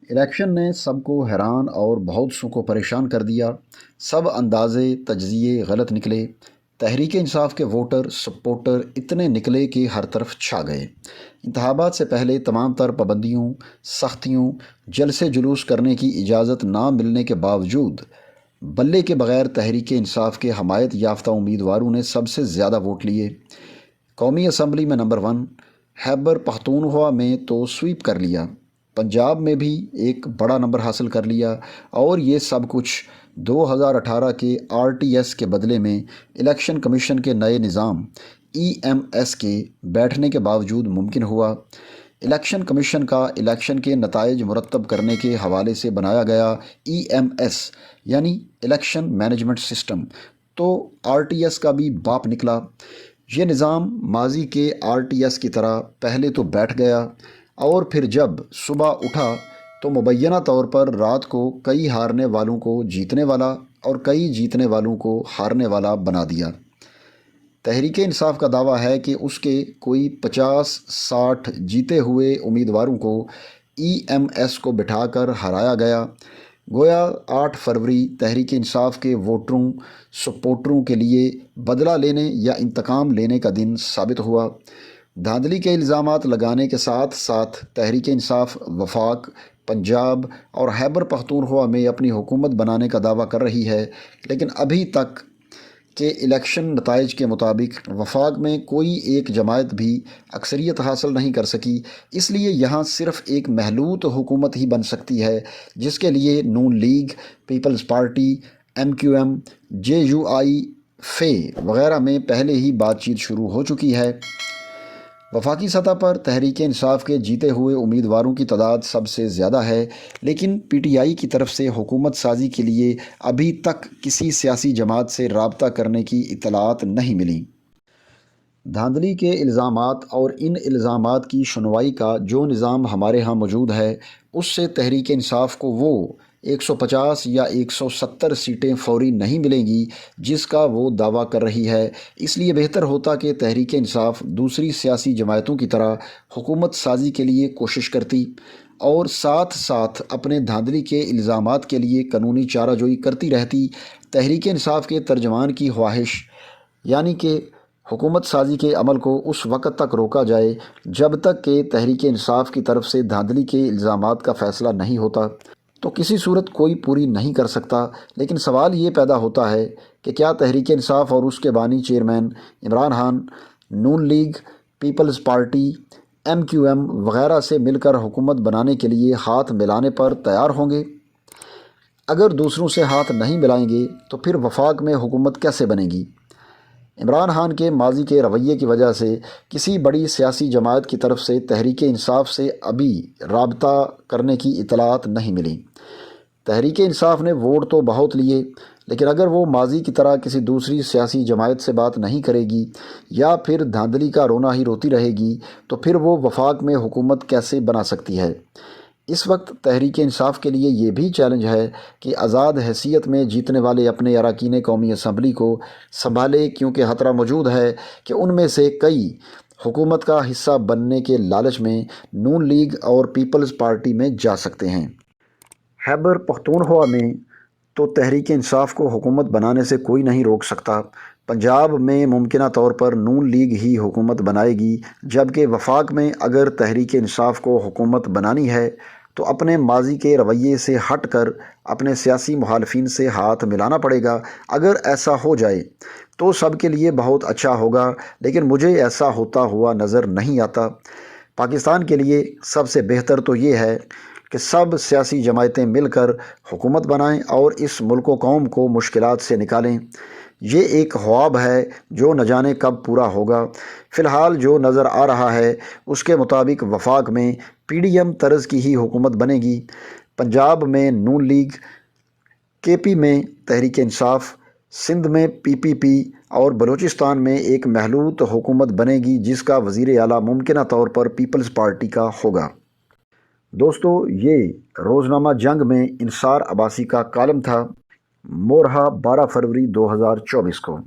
Election نے سب کو حیران اور بہت سو کو پریشان کر دیا۔ سب اندازے تجزیے غلط نکلے۔ تحریک انصاف کے ووٹر سپورٹر اتنے نکلے کہ ہر طرف چھا گئے۔ انتخابات سے پہلے تمام تر پابندیوں، سختیوں، جلسے جلوس کرنے کی اجازت نہ ملنے کے باوجود بلے کے بغیر تحریک انصاف کے حمایت یافتہ امیدواروں نے سب سے زیادہ ووٹ لیے۔ قومی اسمبلی میں نمبر 1، خیبر پختونخوا میں تو سویپ کر لیا، پنجاب میں بھی ایک بڑا نمبر حاصل کر لیا، اور یہ سب کچھ 2018 کے RTS کے بدلے میں الیکشن کمیشن کے نئے نظام EMS کے بیٹھنے کے باوجود ممکن ہوا۔ الیکشن کمیشن کا الیکشن کے نتائج مرتب کرنے کے حوالے سے بنایا گیا EMS یعنی الیکشن مینجمنٹ سسٹم تو RTS کا بھی باپ نکلا۔ یہ نظام ماضی کے RTS کی طرح پہلے تو بیٹھ گیا اور پھر جب صبح اٹھا تو مبینہ طور پر رات کو کئی ہارنے والوں کو جیتنے والا اور کئی جیتنے والوں کو ہارنے والا بنا دیا۔ تحریک انصاف کا دعویٰ ہے کہ اس کے کوئی 50-60 جیتے ہوئے امیدواروں کو EMS کو بٹھا کر ہرایا گیا۔ گویا 8 فروری تحریک انصاف کے ووٹروں سپورٹروں کے لیے بدلہ لینے یا انتقام لینے کا دن ثابت ہوا۔ دھاندلی کے الزامات لگانے کے ساتھ ساتھ تحریک انصاف وفاق، پنجاب اور خیبر پختونخوا میں اپنی حکومت بنانے کا دعویٰ کر رہی ہے، لیکن ابھی تک کے الیکشن نتائج کے مطابق وفاق میں کوئی ایک جماعت بھی اکثریت حاصل نہیں کر سکی۔ اس لیے یہاں صرف ایک محلوط حکومت ہی بن سکتی ہے، جس کے لیے نون لیگ، پیپلز پارٹی، MQM، JUI، فے وغیرہ میں پہلے ہی بات چیت شروع ہو چکی ہے۔ وفاقی سطح پر تحریک انصاف کے جیتے ہوئے امیدواروں کی تعداد سب سے زیادہ ہے، لیکن PTI کی طرف سے حکومت سازی کے لیے ابھی تک کسی سیاسی جماعت سے رابطہ کرنے کی اطلاعات نہیں ملیں۔ دھاندلی کے الزامات اور ان الزامات کی سنوائی کا جو نظام ہمارے ہاں موجود ہے، اس سے تحریک انصاف کو وہ 150 یا 170 سیٹیں فوری نہیں ملیں گی جس کا وہ دعویٰ کر رہی ہے۔ اس لیے بہتر ہوتا کہ تحریک انصاف دوسری سیاسی جماعتوں کی طرح حکومت سازی کے لیے کوشش کرتی اور ساتھ ساتھ اپنے دھاندلی کے الزامات کے لیے قانونی چارہ جوئی کرتی رہتی۔ تحریک انصاف کے ترجمان کی خواہش یعنی کہ حکومت سازی کے عمل کو اس وقت تک روکا جائے جب تک کہ تحریک انصاف کی طرف سے دھاندلی کے الزامات کا فیصلہ نہیں ہوتا، تو کسی صورت کوئی پوری نہیں کر سکتا۔ لیکن سوال یہ پیدا ہوتا ہے کہ کیا تحریک انصاف اور اس کے بانی چیئرمین عمران خان نون لیگ، پیپلز پارٹی، MQM وغیرہ سے مل کر حکومت بنانے کے لیے ہاتھ ملانے پر تیار ہوں گے؟ اگر دوسروں سے ہاتھ نہیں ملائیں گے تو پھر وفاق میں حکومت کیسے بنے گی؟ عمران خان کے ماضی کے رویے کی وجہ سے کسی بڑی سیاسی جماعت کی طرف سے تحریک انصاف سے ابھی رابطہ کرنے کی اطلاعات نہیں ملیں۔ تحریک انصاف نے ووٹ تو بہت لیے، لیکن اگر وہ ماضی کی طرح کسی دوسری سیاسی جماعت سے بات نہیں کرے گی یا پھر دھاندلی کا رونا ہی روتی رہے گی تو پھر وہ وفاق میں حکومت کیسے بنا سکتی ہے؟ اس وقت تحریک انصاف کے لیے یہ بھی چیلنج ہے کہ آزاد حیثیت میں جیتنے والے اپنے اراکین قومی اسمبلی کو سنبھالے، کیونکہ خطرہ موجود ہے کہ ان میں سے کئی حکومت کا حصہ بننے کے لالچ میں نون لیگ اور پیپلز پارٹی میں جا سکتے ہیں۔ خیبر پختونخوا میں تو تحریک انصاف کو حکومت بنانے سے کوئی نہیں روک سکتا۔ پنجاب میں ممکنہ طور پر نون لیگ ہی حکومت بنائے گی، جبکہ وفاق میں اگر تحریک انصاف کو حکومت بنانی ہے تو اپنے ماضی کے رویے سے ہٹ کر اپنے سیاسی مخالفین سے ہاتھ ملانا پڑے گا۔ اگر ایسا ہو جائے تو سب کے لیے بہت اچھا ہوگا، لیکن مجھے ایسا ہوتا ہوا نظر نہیں آتا۔ پاکستان کے لیے سب سے بہتر تو یہ ہے کہ سب سیاسی جماعتیں مل کر حکومت بنائیں اور اس ملک و قوم کو مشکلات سے نکالیں۔ یہ ایک خواب ہے جو نہ جانے کب پورا ہوگا۔ فی الحال جو نظر آ رہا ہے اس کے مطابق وفاق میں PDM طرز کی ہی حکومت بنے گی، پنجاب میں نون لیگ، KP میں تحریک انصاف، سندھ میں PPP اور بلوچستان میں ایک محلوط حکومت بنے گی جس کا وزیر اعلیٰ ممکنہ طور پر پیپلز پارٹی کا ہوگا۔ دوستو، یہ روزنامہ جنگ میں انصار عباسی کا کالم تھا، مورخہ 12 فروری 2024 کو۔